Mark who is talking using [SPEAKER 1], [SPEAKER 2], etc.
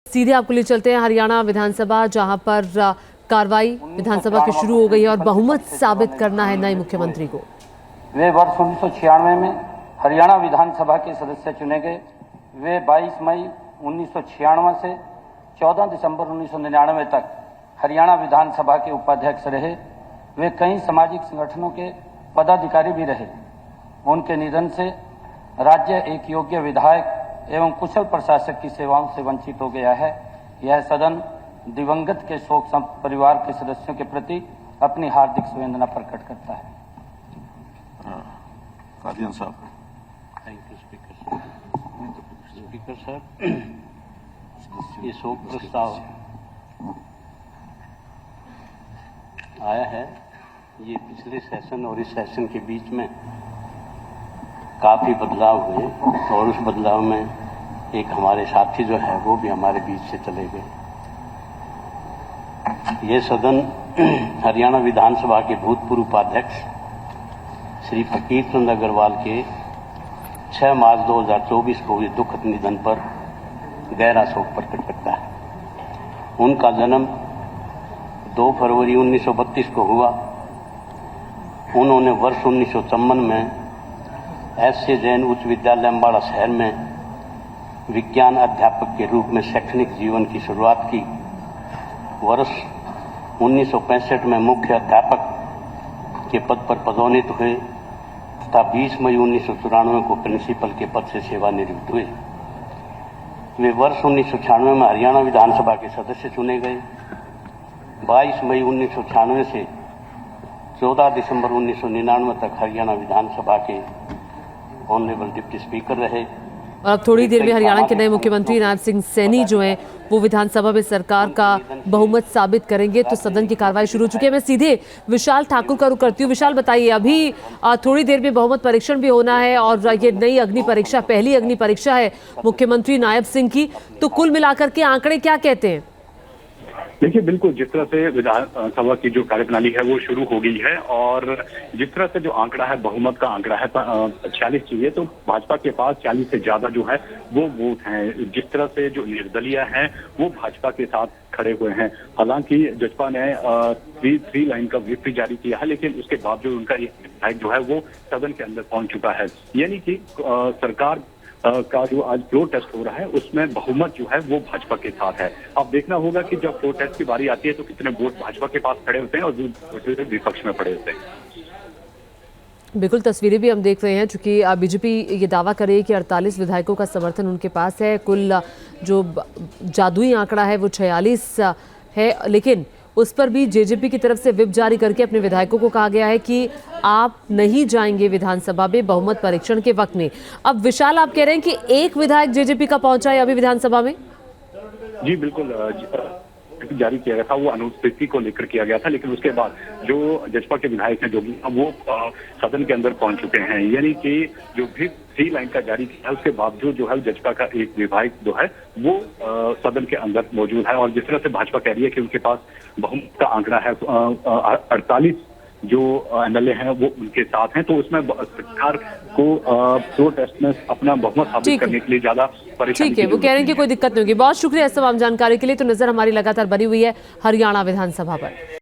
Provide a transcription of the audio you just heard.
[SPEAKER 1] सीधे आपको ले चलते हैं हरियाणा विधानसभा, जहां पर कार्रवाई विधानसभा की शुरू हो गई है और बहुमत साबित करना है नए मुख्यमंत्री को।
[SPEAKER 2] वे वर्ष 1996 में हरियाणा विधानसभा के सदस्य चुने गए। वे 22 मई 1996 से 14 दिसंबर 1999 तक हरियाणा विधानसभा के उपाध्यक्ष रहे। वे कई सामाजिक संगठनों के पदाधिकारी भी रहे। उनके निधन से राज्य एक योग्य विधायक एवं कुशल प्रशासक की सेवाओं से वंचित हो गया है। यह सदन दिवंगत के शोक संतप्त परिवार के सदस्यों के प्रति अपनी हार्दिक संवेदना प्रकट करता है।
[SPEAKER 3] कादियान साहब।
[SPEAKER 4] थैंक यू स्पीकर साहब। ये शोक प्रस्ताव आया है। ये पिछले सेशन और इस सेशन के बीच में काफ़ी बदलाव हुए और उस बदलाव में एक हमारे साथी जो है वो भी हमारे बीच से चले गए। ये सदन हरियाणा विधानसभा के भूतपूर्व उपाध्यक्ष श्री फकीर चंद अग्रवाल के 6 मार्च 2024 को हुए दुखद निधन पर गहरा शोक प्रकट करता है। उनका जन्म 2 फरवरी 1932 को हुआ। उन्होंने वर्ष 1954 में एस.ए. जैन उच्च विद्यालय अम्बाड़ा शहर में विज्ञान अध्यापक के रूप में शैक्षणिक जीवन की शुरुआत की। वर्ष 1965 में मुख्य अध्यापक के पद पर पदोन्नत हुए तथा 20 मई 1994 को प्रिंसिपल के पद से सेवानिवृत्त हुए। वे वर्ष 1996 में हरियाणा विधानसभा के सदस्य चुने गए। 22 मई 1996 से 14 दिसंबर 1999 तक हरियाणा विधानसभा के ऑनरेबल डिप्टी स्पीकर रहे।
[SPEAKER 1] और अब थोड़ी देर में हरियाणा के नए मुख्यमंत्री नायब सिंह सैनी जो हैं वो विधानसभा में सरकार का बहुमत साबित करेंगे। तो सदन की कार्रवाई शुरू हो चुकी है। मैं सीधे विशाल ठाकुर का रुख करती हूँ। विशाल, बताइए, अभी थोड़ी देर में बहुमत परीक्षण भी होना है और ये नई अग्नि परीक्षा, पहली अग्नि परीक्षा है मुख्यमंत्री नायब सिंह की। तो कुल मिलाकर के आंकड़े क्या कहते हैं?
[SPEAKER 5] देखिए, बिल्कुल जिस तरह से विधानसभा की जो कार्यप्रणाली है वो शुरू हो गई है और जिस तरह से जो आंकड़ा है, बहुमत का आंकड़ा है 46 चाहिए, तो भाजपा के पास 40 से ज्यादा जो है वो वोट हैं। जिस तरह से जो निर्दलीय हैं वो भाजपा के साथ खड़े हुए हैं। हालांकि जजपा ने 3 लाइन का व्हिप जारी किया है, लेकिन उसके बावजूद उनका एक विधायक जो है वो सदन के अंदर पहुंच चुका है। यानी कि सरकार का जो आज फ्लोर टेस्ट हो रहा है उसमें बहुमत जो है वो भाजपा के साथ है। अब देखना होगा कि जब फ्लोर टेस्ट की बारी आती है तो कितने वोट भाजपा के पास खड़े होते हैं और दूसरे विपक्ष में पड़े होते हैं।
[SPEAKER 1] बिल्कुल, तस्वीरें भी हम देख रहे हैं। चूंकि बीजेपी ये दावा कर रही है कि 48 विधायकों का समर्थन उनके पास है। कुल जो जादुई आंकड़ा है वो 46 है, लेकिन उस पर भी जेजेपी की तरफ से व्हिप जारी करके अपने विधायकों को कहा गया है कि आप नहीं जाएंगे विधानसभा में बहुमत परीक्षण के वक्त में। अब विशाल, आप कह रहे हैं कि एक विधायक जेजेपी का पहुंचा है अभी विधानसभा में?
[SPEAKER 5] जी बिल्कुल, जारी किया गया था वो अनुपस्थिति को लेकर किया गया था, लेकिन उसके बाद जो जजपा के विधायक हैं जो वो सदन के अंदर पहुंच चुके हैं। यानी कि जो भी 3 लाइन का जारी किया है उसके बावजूद जो है जजपा का एक विधायक जो है वो सदन के अंदर मौजूद है। और जिस तरह से भाजपा कह रही है कि उनके पास बहुमत का आंकड़ा है 48 जो एमएलए हैं वो उनके साथ हैं, तो उसमें सरकार को फ्लोर टेस्ट में अपना बहुमत साबित करने के लिए ज्यादा परेशानी।
[SPEAKER 1] ठीक है, वो कह रहे हैं कि कोई दिक्कत नहीं होगी। बहुत शुक्रिया इस तमाम जानकारी के लिए। तो नजर हमारी लगातार बनी हुई है हरियाणा विधानसभा पर।